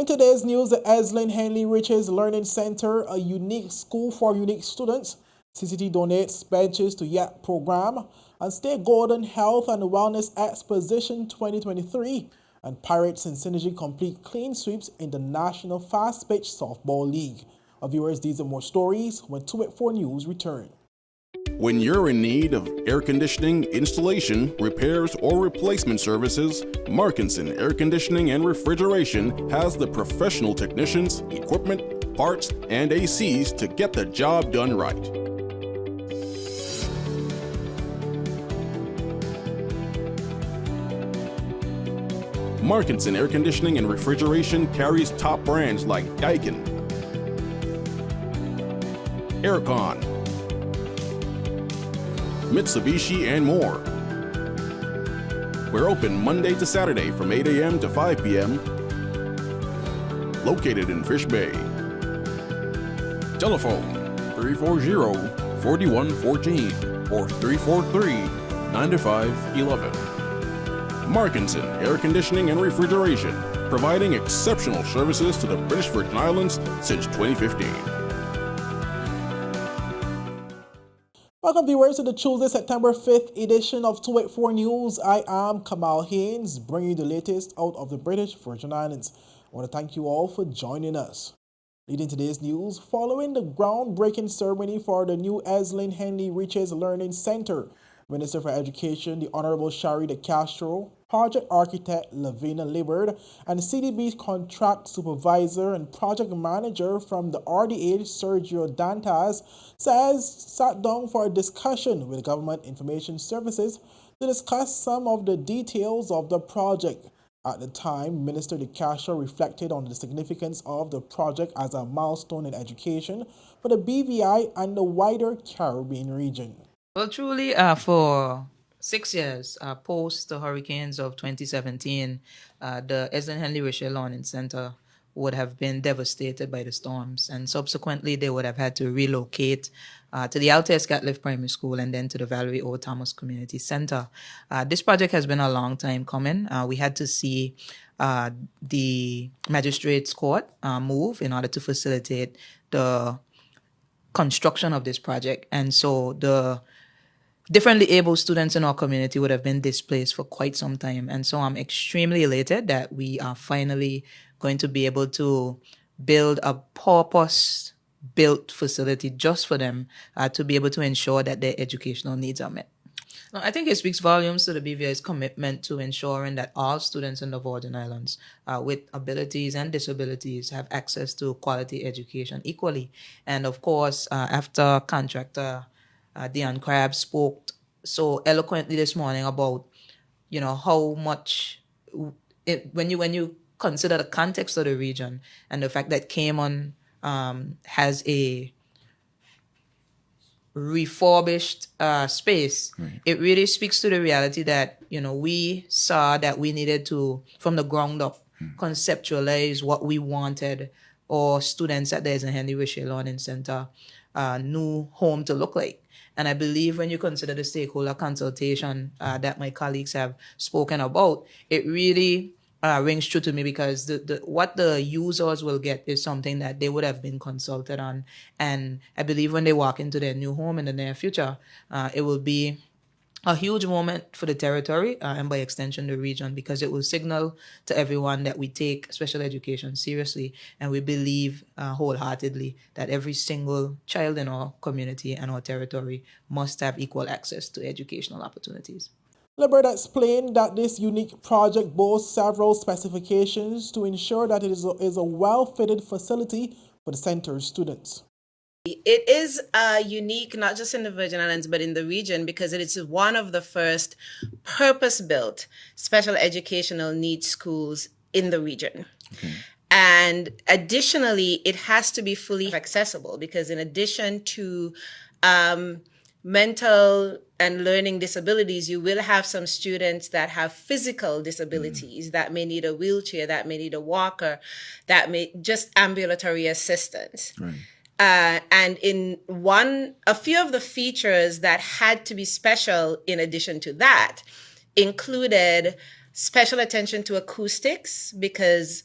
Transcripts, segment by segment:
In today's news, the Eslin Henley Riches Learning Center, a unique school for unique students. CCT donates benches to YAP program and State Golden Health and Wellness Exposition 2023. And Pirates and Synergy complete clean sweeps in the National Fast Pitch Softball League. Our viewers, these and more stories when 284 News return. When you're in need of air conditioning, installation, repairs, or replacement services, Markinson Air Conditioning and Refrigeration has the professional technicians, equipment, parts, and ACs to get the job done right. Markinson Air Conditioning and Refrigeration carries top brands like Daikin, Aircon, Mitsubishi, and more. We're open Monday to Saturday from 8 a.m. to 5 p.m. Located in Fish Bay. Telephone 340-4114 or 343-9511. Markinson Air Conditioning and Refrigeration, providing exceptional services to the British Virgin Islands since 2015. Welcome viewers to the Tuesday, September 5th edition of 284 News. I am Kamal Haynes, bringing you the latest out of the British Virgin Islands. I want to thank you all for joining us. Leading today's news, following the groundbreaking ceremony for the new Eslin Henley Riches Learning Center, Minister for Education, the Honorable Shari De Castro, Project Architect Lavina Libbard, and CDB's Contract Supervisor and Project Manager from the RDA, Sergio Dantas, sat down for a discussion with Government Information Services to discuss some of the details of the project. At the time, Minister De Castro reflected on the significance of the project as a milestone in education for the BVI and the wider Caribbean region. Well, truly, for 6 years post the hurricanes of 2017, the Eslin Henley Riches Learning Center would have been devastated by the storms, and subsequently they would have had to relocate to the Altes Catliff Primary School and then to the Valerie O. Thomas Community Center. This project has been a long time coming. We had to see the Magistrates Court move in order to facilitate the construction of this project, and so the differently able students in our community would have been displaced for quite some time. And so I'm extremely elated that we are finally going to be able to build a purpose-built facility just for them to be able to ensure that their educational needs are met. Now, I think it speaks volumes to the BVI's commitment to ensuring that all students in the Virgin Islands with abilities and disabilities have access to quality education equally. And of course, after contractor Dion Crabbe spoke so eloquently this morning about, how much when you consider the context of the region and the fact that Cayman has a refurbished space, right. It really speaks to the reality that, we saw that we needed to, from the ground up, conceptualize what we wanted our students at the Eslin Henley Riches Learning Center new home to look like. And I believe when you consider the stakeholder consultation that my colleagues have spoken about, it really rings true to me, because what the users will get is something that they would have been consulted on. And I believe when they walk into their new home in the near future, it will be a huge moment for the territory and by extension the region, because it will signal to everyone that we take special education seriously, and we believe wholeheartedly that every single child in our community and our territory must have equal access to educational opportunities. Libbard explained that this unique project boasts several specifications to ensure that it is a well-fitted facility for the center's students. It is unique, not just in the Virgin Islands, but in the region, because it is one of the first purpose-built special educational needs schools in the region. Okay. And additionally, it has to be fully accessible, because in addition to mental and learning disabilities, you will have some students that have physical disabilities that may need a wheelchair, that may need a walker, that may just ambulatory assistance. Right. And a few of the features that had to be special in addition to that included special attention to acoustics, because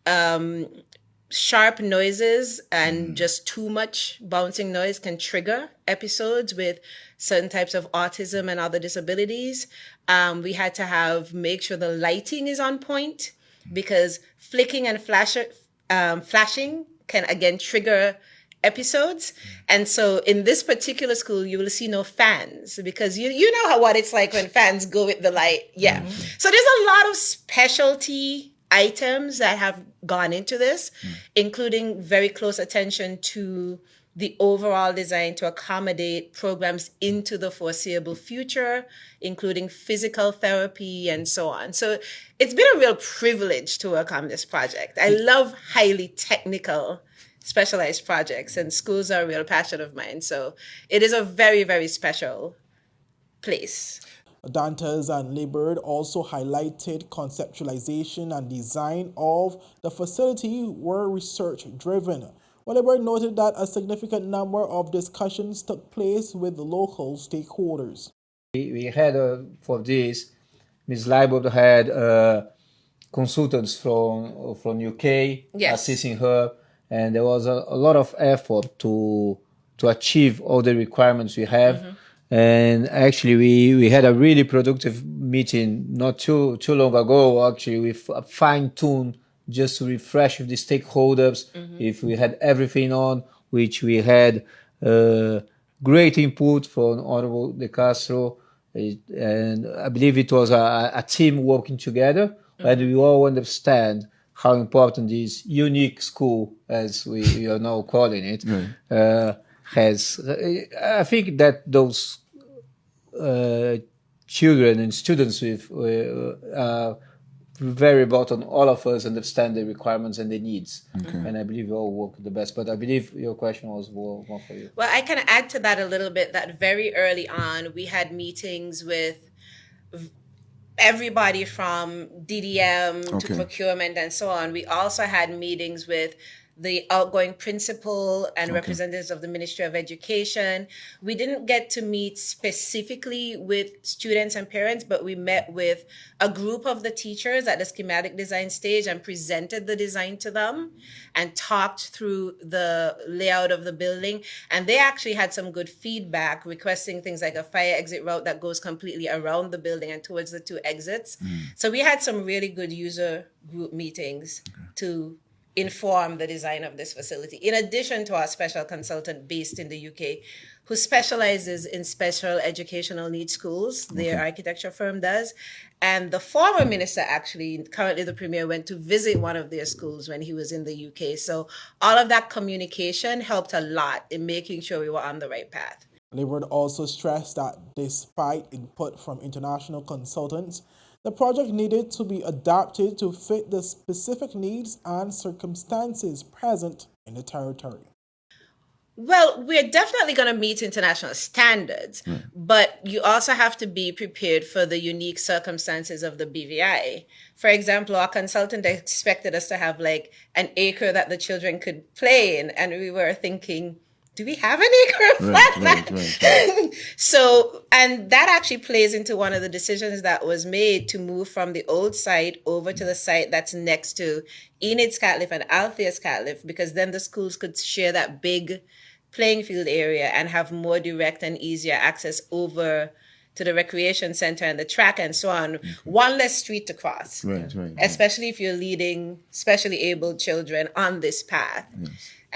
sharp noises and just too much bouncing noise can trigger episodes with certain types of autism and other disabilities. We had to make sure the lighting is on point, because flicking and flashing can again trigger episodes. And so in this particular school, you will see no fans, because you know what it's like when fans go with the light. Yeah. So there's a lot of specialty items that have gone into this, including very close attention to the overall design to accommodate programs into the foreseeable future, including physical therapy and so on. So it's been a real privilege to work on this project. I love highly technical, specialized projects, and schools are a real passion of mine. So it is a very, very special place. Dantas and Liebert also highlighted conceptualization and design of the facility were research-driven. Liebert noted that a significant number of discussions took place with local stakeholders. We had, for this, Ms. Liebert had consultants from UK assisting her, and there was a lot of effort to achieve all the requirements we have. And actually, we had a really productive meeting not too long ago. Actually, we fine-tuned just to refresh with the stakeholders if we had everything on, which we had great input from Honorable De Castro. And I believe it was a team working together, and we all understand how important this unique school, as we are now calling it, has. I think that those children and students with very important, all of us understand the requirements and the needs. And I believe we all work the best. But I believe your question was more for you. Well, I can add to that a little bit, that very early on, we had meetings with everybody from DDM to procurement and so on. We also had meetings with the outgoing principal and representatives of the Ministry of Education. We didn't get to meet specifically with students and parents, but we met with a group of the teachers at the schematic design stage and presented the design to them and talked through the layout of the building. And they actually had some good feedback, requesting things like a fire exit route that goes completely around the building and towards the two exits. So we had some really good user group meetings to inform the design of this facility, in addition to our special consultant based in the UK, who specializes in special educational needs schools. Their architecture firm does. And the former minister, actually, currently the premier, went to visit one of their schools when he was in the UK. So all of that communication helped a lot in making sure we were on the right path. Liebert also stressed that despite input from international consultants, the project needed to be adapted to fit the specific needs and circumstances present in the territory. Well, we're definitely going to meet international standards, but you also have to be prepared for the unique circumstances of the BVI. For example, our consultant expected us to have like an acre that the children could play in, and we were thinking, do we have an acre of land? So, and that actually plays into one of the decisions that was made to move from the old site over to the site that's next to Enid Scatliff and Althea Scatliff, because then the schools could share that big playing field area and have more direct and easier access over to the recreation center and the track and so on. One less street to cross, especially if you're leading specially abled children on this path.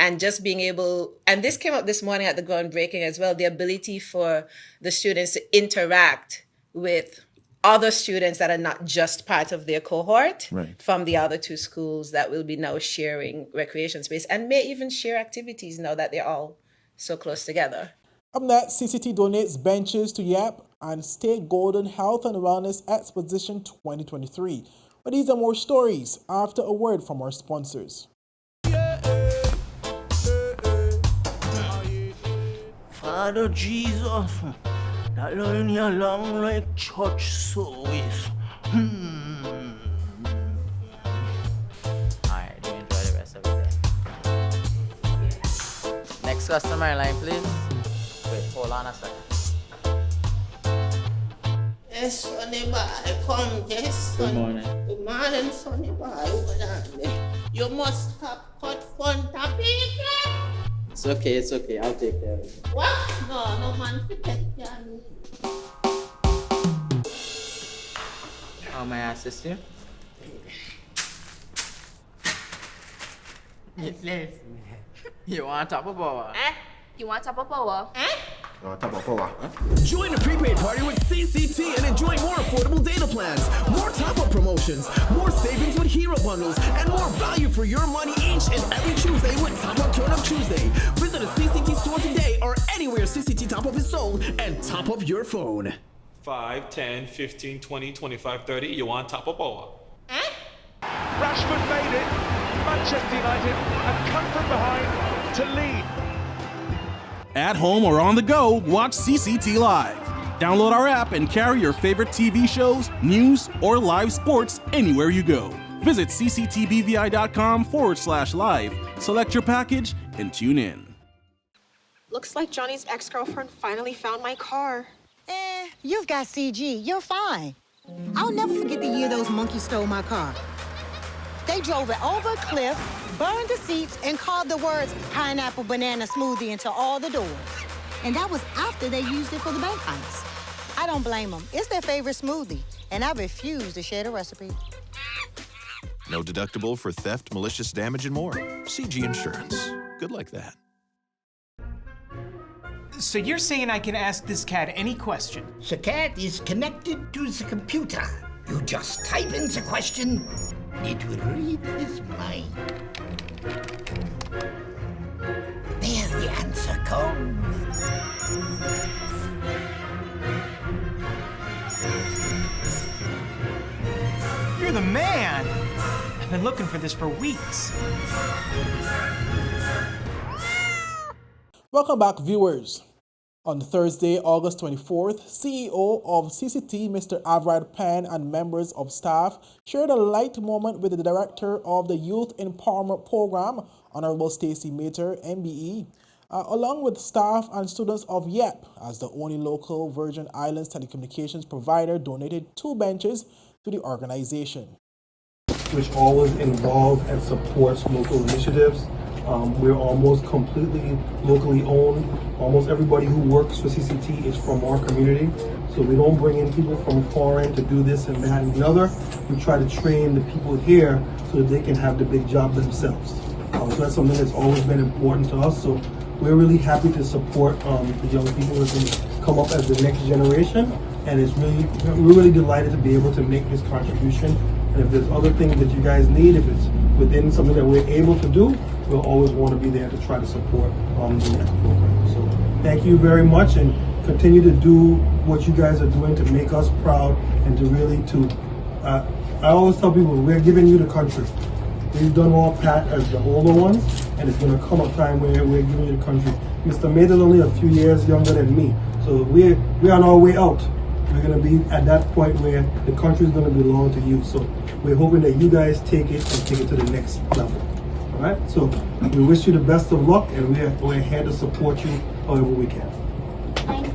And just being able, and this came up this morning at the groundbreaking as well, the ability for the students to interact with other students that are not just part of their cohort from the other two schools that will be now sharing recreation space and may even share activities now that they're all so close together. Up next, CCT donates benches to YAP and State Golden Health and Wellness Exposition 2023. But these are more stories after a word from our sponsors. Father Jesus, that line here long like church service. Alright, do enjoy the rest of the day. Next customer line, please. Wait, hold on a second. Yes, Sonny boy, come, yes, Sonny. Good morning. Good morning, Sonny boy. What on there? You must stop cut fun topic. It's okay. I'll take care of it. What? No man forget can. How may I assist you? Yes. You want top of power? You want top of power? Join the prepaid party with CCT and enjoy more affordable data plans, more top-up promotions, more savings with hero bundles, and more value for your money each and every Tuesday with Top Up Turn Up Tuesday. Visit a CCT store today or anywhere CCT Top Up is sold and top up your phone. 5, 10, 15, 20, 25, 30. You want top up power? Rashford made it. Manchester United have come from behind to lead. At home or on the go, watch CCT Live. Download our app and carry your favorite TV shows, news, or live sports anywhere you go. Visit cctbvi.com/live, select your package, and tune in. Looks like Johnny's ex-girlfriend finally found my car. You've got CG. You're fine. I'll never forget the year those monkeys stole my car. They drove it over a cliff, burned the seats, and carved the words pineapple banana smoothie into all the doors. And that was after they used it for the bank heist. I don't blame them. It's their favorite smoothie, and I refuse to share the recipe. No deductible for theft, malicious damage, and more. CG Insurance. Good like that. So you're saying I can ask this cat any question? The cat is connected to the computer. You just type in the question, it will read his mind. There the answer comes. You're the man! I've been looking for this for weeks. Welcome back, viewers. On Thursday, August 24th, CEO of CCT, Mr. Avrad Penn, and members of staff shared a light moment with the director of the Youth Empowerment Program, Honorable Stacey Mater, MBE, along with staff and students of YEP, as the only local Virgin Islands telecommunications provider donated 2 benches to the organization. Which always involves and supports local initiatives. We're almost completely locally owned. Almost everybody who works for CCT is from our community. So we don't bring in people from foreign to do this and that and the other. We try to train the people here so that they can have the big job themselves. So that's something that's always been important to us. So we're really happy to support the young people who can come up as the next generation. And we're really delighted to be able to make this contribution. And if there's other things that you guys need, if it's within something that we're able to do, we'll always want to be there to try to support the next program. So thank you very much, and continue to do what you guys are doing to make us proud and to really I always tell people, we're giving you the country. We've done all Pat as the older ones, and it's going to come a time where we're giving you the country. Mr. Mater's only a few years younger than me, so we're on our way out. We're going to be at that point where the country is going to belong to you. So we're hoping that you guys take it and take it to the next level. All right? So we wish you the best of luck, and we're here to support you however we can. Thank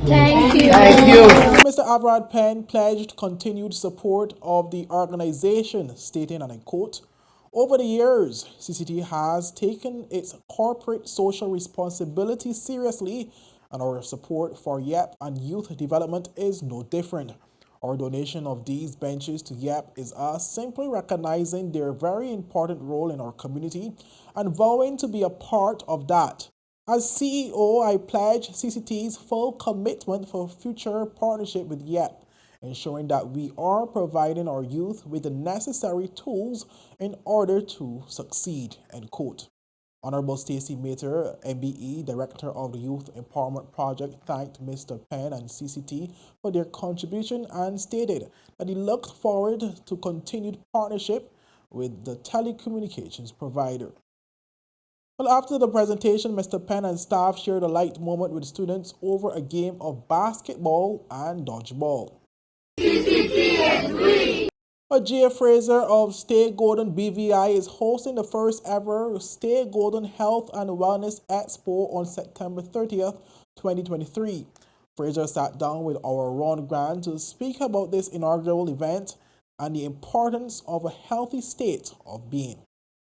you. Thank you. Mr. Avrad Penn pledged continued support of the organization, stating, and I quote, "Over the years, CCT has taken its corporate social responsibility seriously, and our support for YEP and youth development is no different. Our donation of these benches to YEP is us simply recognizing their very important role in our community and vowing to be a part of that. As CEO, I pledge CCT's full commitment for future partnership with YEP, ensuring that we are providing our youth with the necessary tools in order to succeed," end quote. Honorable Stacey Mater, MBE, Director of the Youth Empowerment Project, thanked Mr. Penn and CCT for their contribution and stated that he looked forward to continued partnership with the telecommunications provider. Well, after the presentation, Mr. Penn and staff shared a light moment with students over a game of basketball and dodgeball. CCT and we! Gia Fraser of Stay Golden BVI is hosting the first ever Stay Golden Health and Wellness Expo on September 30th, 2023. Fraser sat down with our Ron Grant to speak about this inaugural event and the importance of a healthy state of being.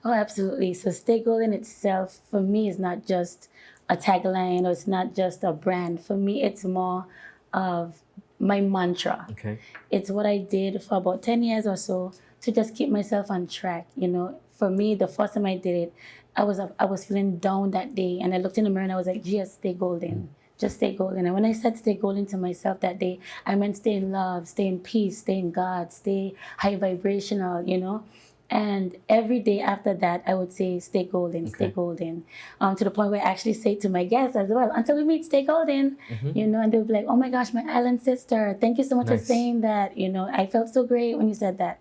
Oh, absolutely. So Stay Golden itself, for me, is not just a tagline or it's not just a brand. For me, it's more of my mantra. Okay. It's what I did for about 10 years or so to just keep myself on track. You know, for me, the first time I did it, I was feeling down that day, and I looked in the mirror and I was like, just stay golden. Just stay golden. And when I said stay golden to myself that day, I meant stay in love, stay in peace, stay in God, stay high vibrational, you know. And every day after that, I would say, stay golden, stay golden. To the point where I actually say to my guests as well, until we meet, stay golden. You know, and they'll be like, oh my gosh, my island sister, thank you so much for saying that. You know, I felt so great when you said that.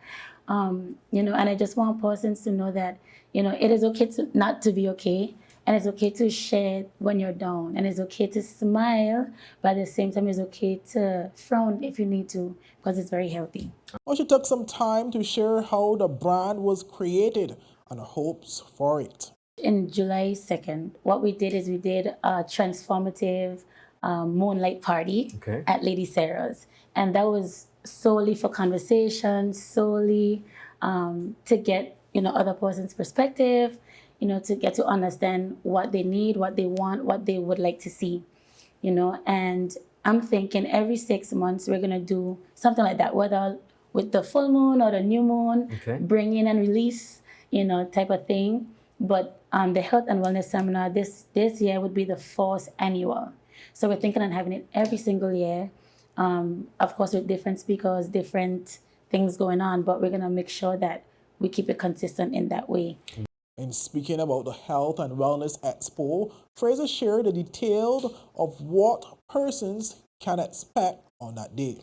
You know, and I just want persons to know that, you know, it is okay to not to be okay. And it's okay to share when you're down. And it's okay to smile, but at the same time, it's okay to frown if you need to, because it's very healthy. Well, she took some time to share how the brand was created and her hopes for it. In July 2nd, what we did is we did a transformative moonlight party at Lady Sarah's. And that was solely for conversation, solely to get, you know, other person's perspective, you know, to get to understand what they need, what they want, what they would like to see, you know. And I'm thinking every 6 months we're gonna do something like that, whether with the full moon or the new moon, bring in and release, you know, type of thing. But the health and wellness seminar this year would be the 4th annual. So we're thinking on having it every single year, of course with different speakers, different things going on, but we're gonna make sure that we keep it consistent in that way. In speaking about the Health and Wellness Expo, Fraser shared the details of what persons can expect on that day.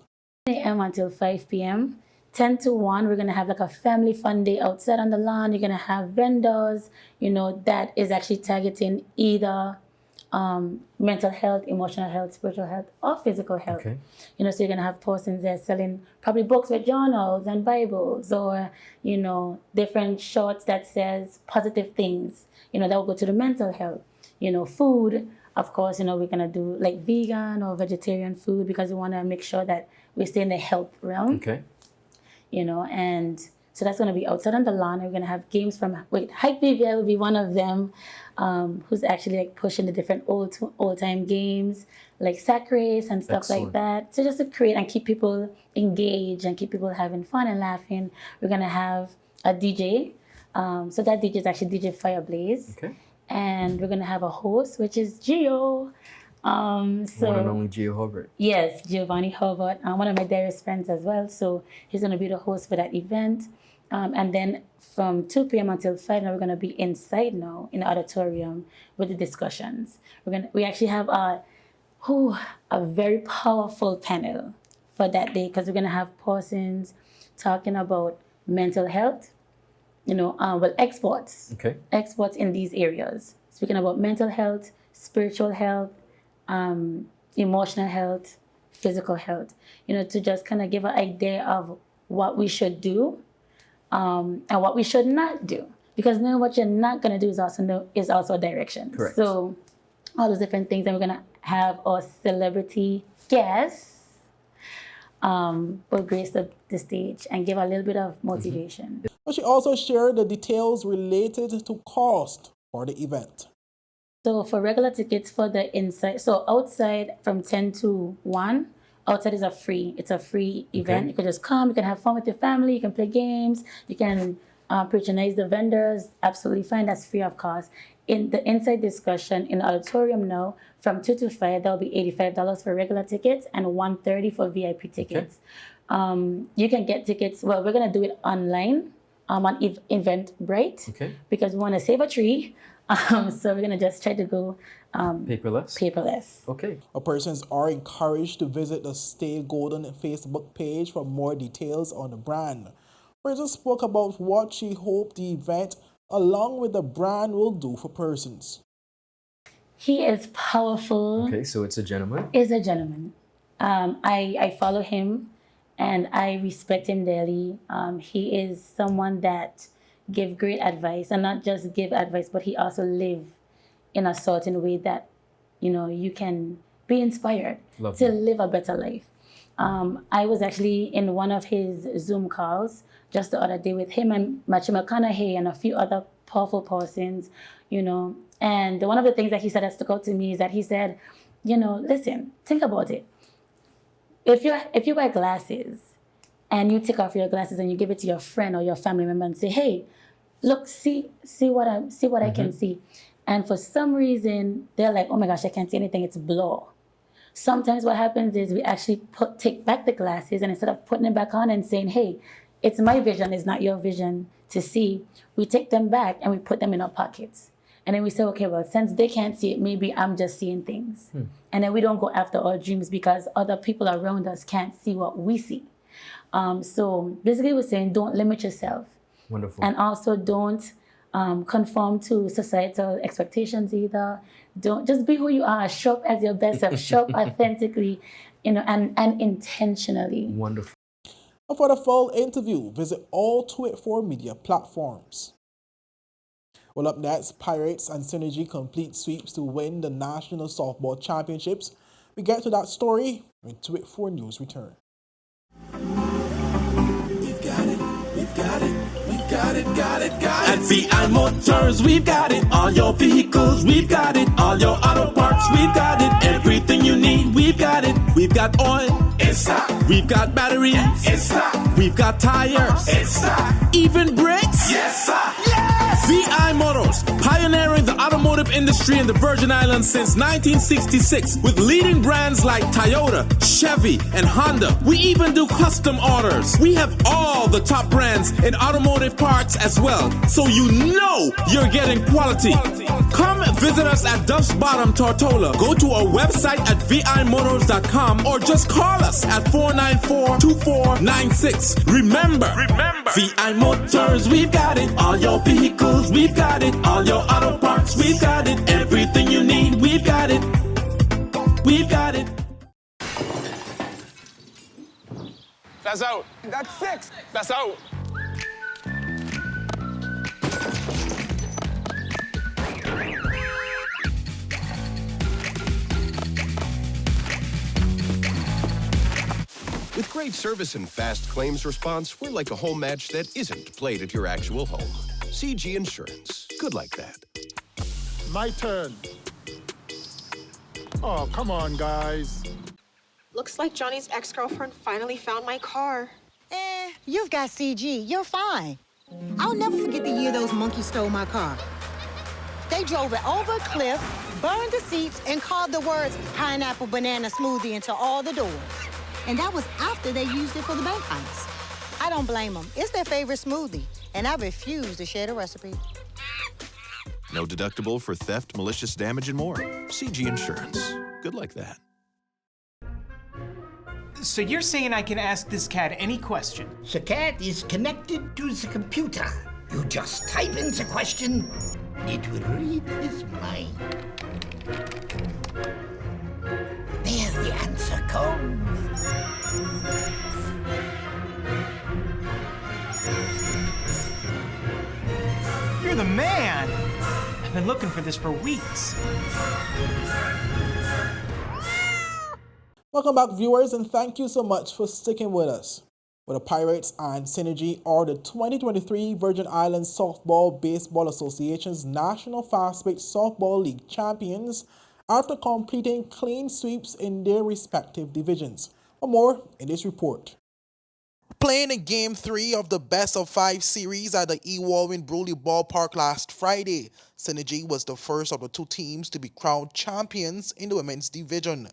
10 a.m. until 5 p.m. 10 to 1, we're going to have like a family fun day outside on the lawn. You're going to have vendors, you know, that is actually targeting either mental health, emotional health, spiritual health, or physical health. You know, so you're going to have persons there selling probably books with journals and Bibles, or, you know, different shorts that says positive things, you know, that will go to the mental health. You know, food, of course, you know, we're going to do like vegan or vegetarian food because we want to make sure that we stay in the health realm. You know, and so that's going to be outside on the lawn. We're going to have games from, Hike BVL will be one of them, who's actually like pushing the different old-time games, like sack race and stuff like that. So just to create and keep people engaged and keep people having fun and laughing. We're going to have a DJ. So that DJ is actually DJ Fireblaze. And we're going to have a host, which is Gio. So one and only Gio Hobart. Yes, Giovanni Hobart, one of my dearest friends as well. So he's going to be the host for that event. And then from 2 p.m. until 5, now we're going to be inside now in the auditorium with the discussions. We actually have a very powerful panel for that day, because we're going to have persons talking about mental health, you know, experts in these areas. Speaking about mental health, spiritual health, emotional health, physical health, you know, to just kind of give an idea of what we should do and what we should not do. Because knowing what you're not going to do is also a direction. So all those different things. And we're going to have our celebrity guests will grace the stage and give a little bit of motivation. But she also shared the details related to cost for the event. So for regular tickets for the inside, so outside from 10 to 1, outside is it's a free event. You can just come, you can have fun with your family, you can play games, you can patronize the vendors, absolutely fine, that's free of cost. In the inside discussion in the auditorium now, from 2 to 5, that'll be $85 for regular tickets and $130 for VIP tickets. You can get tickets, well, we're gonna do it online on Eventbrite because we wanna save a tree. So we're gonna just try to go paperless. Persons are encouraged to visit the Stay Golden Facebook page for more details on the brand. Fraser spoke about what she hoped the event, along with the brand, will do for persons. He is powerful. So it's a gentleman. Is a gentleman. I follow him and I respect him daily. He is someone that give great advice, and not just give advice, but he also live in a certain way that, you know, you can be inspired to live a better life. I was actually in one of his Zoom calls just the other day with him and Matthew McConaughey and a few other powerful persons, you know. And one of the things that he said that stuck out to me is that he said, you know, listen, think about it. If you wear glasses and you take off your glasses and you give it to your friend or your family member and say, hey, look, see what I can see. And for some reason, they're like, oh my gosh, I can't see anything, it's blur. Sometimes what happens is we actually take back the glasses, and instead of putting it back on and saying, hey, it's my vision, it's not your vision to see, we take them back and we put them in our pockets. And then we say, okay, well, since they can't see it, maybe I'm just seeing things. And then we don't go after our dreams because other people around us can't see what we see. So basically we're saying don't limit yourself. Wonderful. And also don't conform to societal expectations either. Don't just be who you are. Show up as your best self. Show up authentically, you know, and intentionally. Wonderful. And for the full interview, visit all 284 media platforms. Well, up next, Pirates and Synergy complete sweeps to win the National Softball Championships. We get to that story when 284 News return. Got it. At VI Motors, we've got it. All your vehicles, we've got it. All your auto parts, we've got it. Everything you need, we've got it. We've got oil, it's stock. We've got batteries, it's stock. We've got tires, it's stock. Even brakes, yes sir. Yes! VI Motors, pioneering the automotive industry in the Virgin Islands since 1966 with leading brands like Toyota, Chevy, and Honda. We even do custom orders. We have all the top brands in automotive parts as well, so you know you're getting quality. Come visit us at Duff's Bottom, Tortola. Go to our website at vimotors.com or just call us at 494-2496. Remember, VI Motors, we've got it. All your vehicles, we've got it. All your auto parts, we've got it. Everything you need, we've got it. We've got it. That's out. That's 6. That's out. With great service and fast claims response, we're like a home match that isn't played at your actual home. CG Insurance. Good like that. My turn. Oh, come on, guys. Looks like Johnny's ex-girlfriend finally found my car. You've got CG. You're fine. I'll never forget the year those monkeys stole my car. They drove it over a cliff, burned the seats, and carved the words pineapple banana smoothie into all the doors. And that was after they used it for the bank heist. I don't blame them. It's their favorite smoothie, and I refuse to share the recipe. No deductible for theft, malicious damage, and more. CG Insurance. Good like that. So you're saying I can ask this cat any question? The cat is connected to the computer. You just type in the question, it will read his mind. There the answer comes. You're the man! I've been looking for this for weeks. Welcome back, viewers, and thank you so much for sticking with us. Well, the Pirates and Synergy are the 2023 Virgin Islands Softball Baseball Association's National Fast-Pitch Softball League champions after completing clean sweeps in their respective divisions. For more in this report. Playing in Game 3 of the Best of 5 series at the E. Walwyn Bruley Ballpark last Friday, Synergy was the first of the two teams to be crowned champions in the women's division.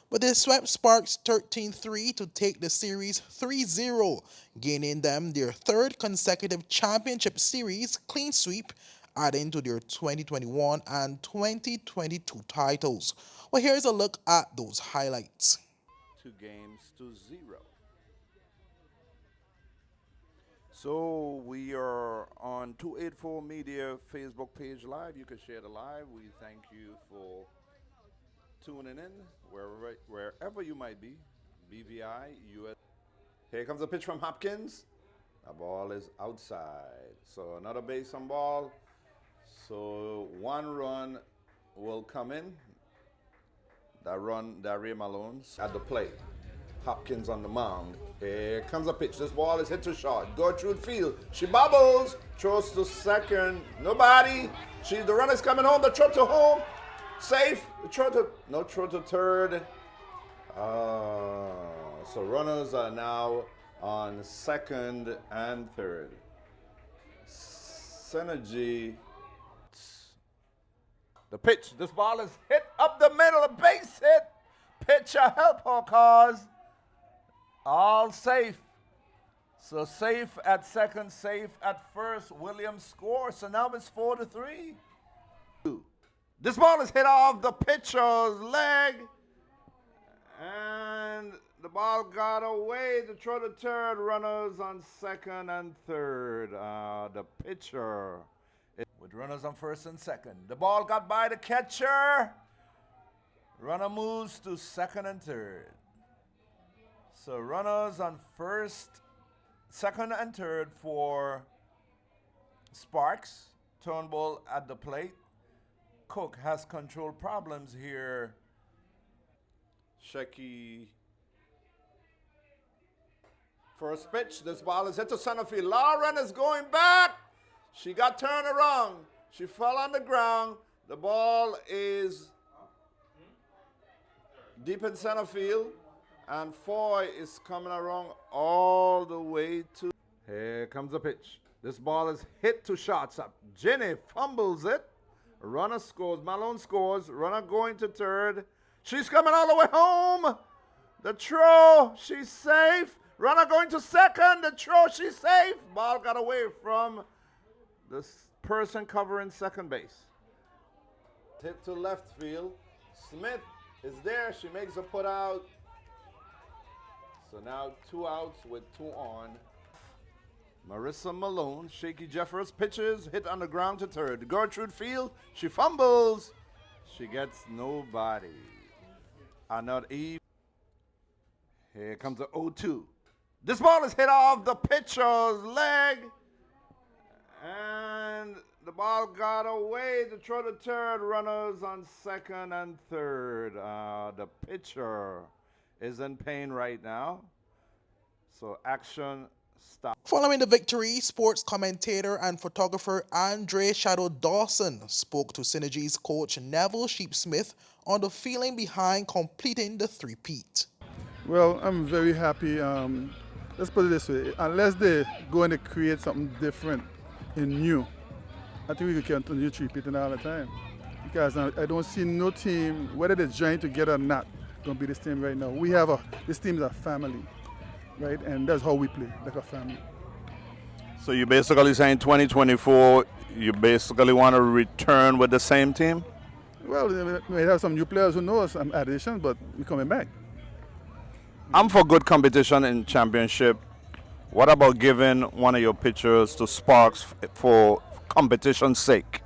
But they swept Sparks 13-3 to take the series 3-0, gaining them their third consecutive championship series clean sweep, adding to their 2021 and 2022 titles. Well, here's a look at those highlights. 2-0. So we are on 284 Media Facebook page live. You can share the live. We thank you for tuning in wherever you might be. BVI, US. Here comes a pitch from Hopkins. The ball is outside. So another base on ball. So one run will come in. That Ray Malone at the plate. Hopkins on the mound. Here comes a pitch. This ball is hit to short. Gertrude Field. She bobbles. Throws to second. Nobody. The runner's coming home. The throw to home. Safe. The throw to third. So runners are now on second and third. Synergy. The pitch. This ball is hit up the middle. A base hit. Pitcher help her cause. All safe. So safe at second, safe at first. Williams scores. So now it's 4-3. This ball is hit off the pitcher's leg. And the ball got away to throw to third. Runners on second and third. The pitcher with runners on first and second. The ball got by the catcher. Runner moves to second and third. So runners on first, second and third for Sparks. Turnbull at the plate. Cook has control problems here. Shecky. First pitch. This ball is hit to center field. Lauren is going back. She got turned around. She fell on the ground. The ball is deep in center field. And Foy is coming around all the way to. Here comes the pitch. This ball is hit to shortstop. Jenny fumbles it. Runner scores. Malone scores. Runner going to third. She's coming all the way home. The throw. She's safe. Runner going to second. The throw. She's safe. Ball got away from the person covering second base. Hit to left field. Smith is there. She makes a put out. So now 2 outs with 2 on. Marissa Malone, Shaky Jeffers pitches, hit on the ground to third. Gertrude Field, she fumbles. She gets nobody. Another Eve. Here comes the 0-2. This ball is hit off the pitcher's leg. And the ball got away to throw to third. Runners on second and third. The pitcher is in pain right now. So action stop. Following the victory, sports commentator and photographer Andre Shadow Dawson spoke to Synergy's coach Neville Sheepsmith on the feeling behind completing the three-peat. Well, I'm very happy. Let's put it this way. Unless they're going to create something different and new, I think we can continue three-peating all the time. Because I don't see no team, whether they're joined together or not, going to be this team right now. This team is a family, right? And that's how we play, like a family. So you're basically saying 2024, you basically want to return with the same team? Well, we may have some new players who know some additions, but we're coming back. I'm for good competition in championship. What about giving one of your pitchers to Sparks for competition's sake?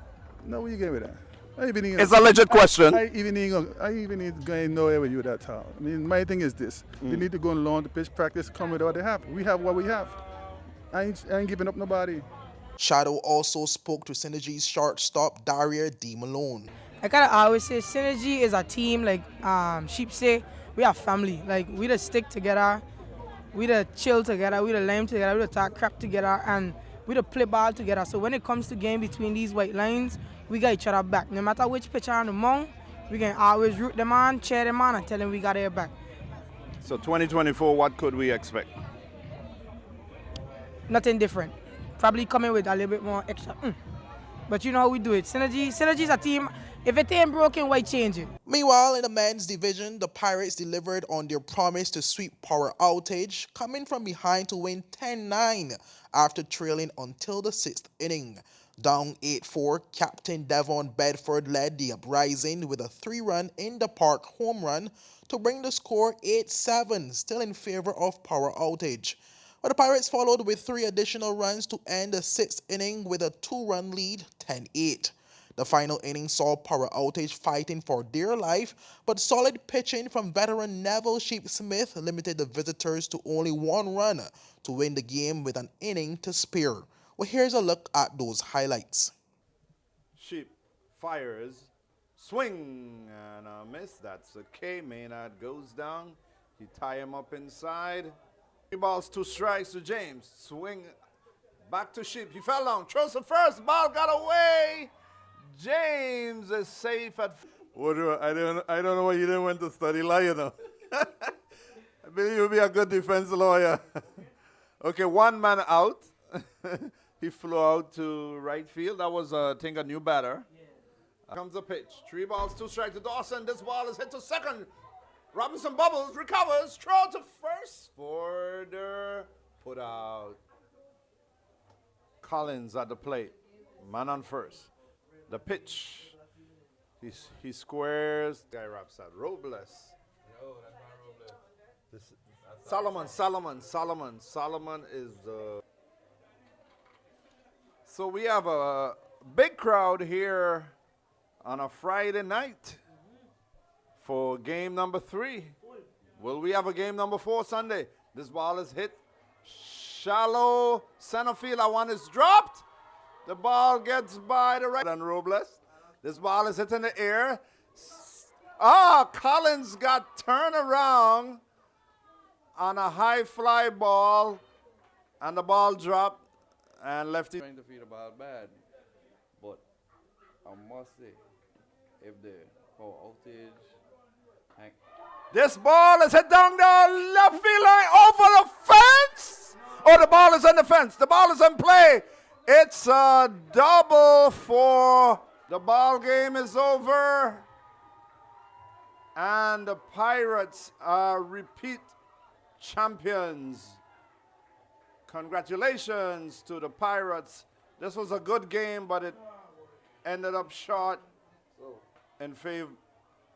No, where you getting with that? It's a legit question. I even need going nowhere with you that time. I mean, my thing is this. They need to go and learn the pitch practice, come with what they have. We have what we have. I ain't giving up nobody. Shadow also spoke to Synergy's shortstop Daria D. Malone. I kind of always say Synergy is a team, like Sheep say, we are family. Like, we just stick together, we just chill together, we just lame together, we just talk crap together, and we just play ball together. So when it comes to game between these white lines, we got each other back. No matter which pitcher on the mound, we can always root them on, cheer them on, and tell them we got their back. So 2024, what could we expect? Nothing different. Probably coming with a little bit more extra. But you know how we do it. Synergy's a team. If it ain't broken, why change it? Meanwhile, in the men's division, the Pirates delivered on their promise to sweep Power Outage, coming from behind to win 10-9 after trailing until the 6th inning. Down 8-4, Captain Devon Bedford led the uprising with a 3-run in the park home run to bring the score 8-7, still in favor of Power Outage. But the Pirates followed with 3 additional runs to end the 6th inning with a 2-run lead, 10-8. The final inning saw Power Outage fighting for dear life, but solid pitching from veteran Neville Sheepsmith limited the visitors to only 1 run to win the game with an inning to spare. Well, here's a look at those highlights. Sheep fires, swing and a miss. That's a K. Maynard goes down. He tie him up inside. 3 balls, 2 strikes to James. Swing back to Sheep. He fell down. Throws the first. Ball got away. James is safe at. Woodrow, I don't know why you didn't went to study law, you know. I believe you'll be a good defense lawyer. Okay, 1 man out. He flew out to right field. That was, I think, a new batter. Comes the pitch. 3 balls, 2 strikes to Dawson. This ball is hit to second. Robinson bubbles, recovers, throw to first for the put out. Collins at the plate. Man on first. The pitch. He squares. Guy wraps that. Robles. No, that's not Robles. Solomon is the. So we have a big crowd here on a Friday night for game number 3. Will we have a game number 4 Sunday? This ball is hit shallow center field. That one is dropped. The ball gets by the right and Robles. This ball is hit in the air. Collins got turned around on a high fly ball, and the ball dropped, and lefty. Trying to feed the ball bad, but I must say, if the power outage. This ball is hit down the left field line over the fence. Oh, the ball is on the fence. The ball is in play. It's a double for the ball game is over. And the Pirates are repeat champions. Congratulations to the Pirates. This was a good game, but it ended up short in favor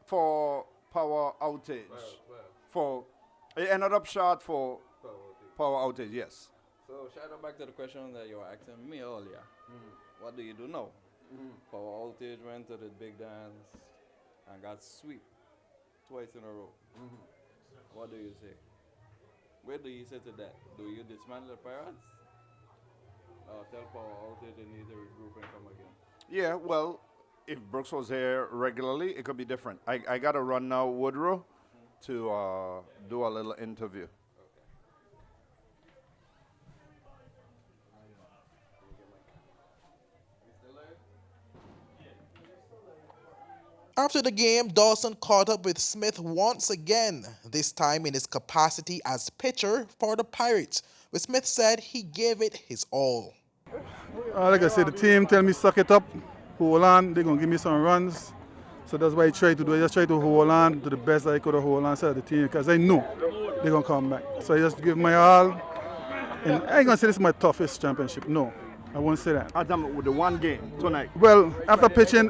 for power outage. It ended up short for power outage, yes. So, shout out back to the question that you were asking me earlier. What do you do now? Power outage went to the big dance and got swept twice in a row. What do you say? Where do you say to that? Do you dismantle the Pirates? Or tell power outage they need to regroup and come again? Yeah, well, if Brooks was here regularly, it could be different. I got to run now, Woodrow, to do a little interview. After the game, Dawson caught up with Smith once again, this time in his capacity as pitcher for the Pirates, where Smith said he gave it his all. Like I said, the team tell me suck it up, hold on, they're going to give me some runs. So that's what I try to do. I just try to hold on to the best I could hold on to the team because I know they're going to come back. So I just give my all. And I ain't going to say this is my toughest championship. No, I won't say that. With the one game tonight. Well, after pitching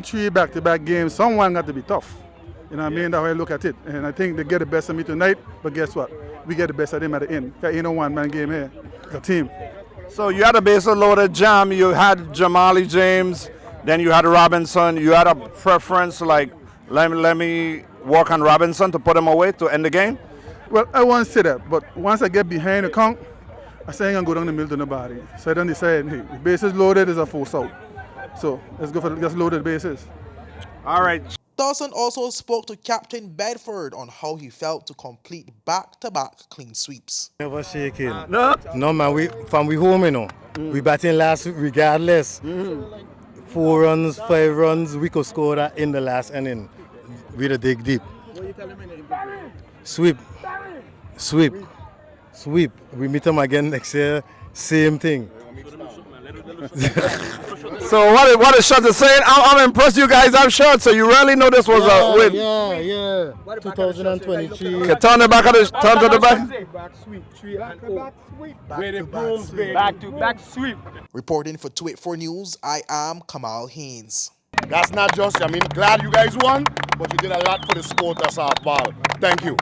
3 back-to-back games, someone got to be tough. You know what I mean? That's how I look at it. And I think they get the best of me tonight, but guess what? We get the best of them at the end. There ain't no one-man game here. It's a team. So you had a bases loaded jam. You had Jamali James, then you had Robinson. You had a preference like, let me work on Robinson to put him away to end the game? Well, I won't say that, but once I get behind the count, I say I ain't gonna go down the middle to nobody. So I then decide, hey, the bases loaded is a force out. So let's go for just loaded bases. All right. Dawson also spoke to Captain Bedford on how he felt to complete back-to-back clean sweeps. Never shaking. No man, we home, you know. We batting last week regardless. 4 runs, 5 runs, we could score that in the last inning. We the dig deep. Sweep. We meet them again next year, same thing. So what is Shot saying? I'm impressed you guys have shot, so you really know this was a win. Yeah. 2023. Okay, turn the back to the back. Back-to-back sweep. Reporting for 284 News, I am Kamal Haynes. That's not just, glad you guys won, but you did a lot for the sport of softball. Thank you.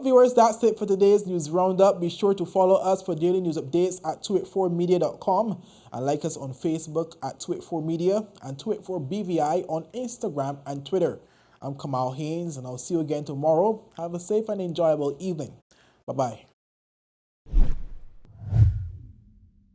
Viewers, that's it for today's news roundup. Be sure to follow us for daily news updates at 284media.com and like us on Facebook at 284media and 284BVI on Instagram and Twitter. I'm Kamal Haynes and I'll see you again tomorrow. Have a safe and enjoyable evening. Bye-bye.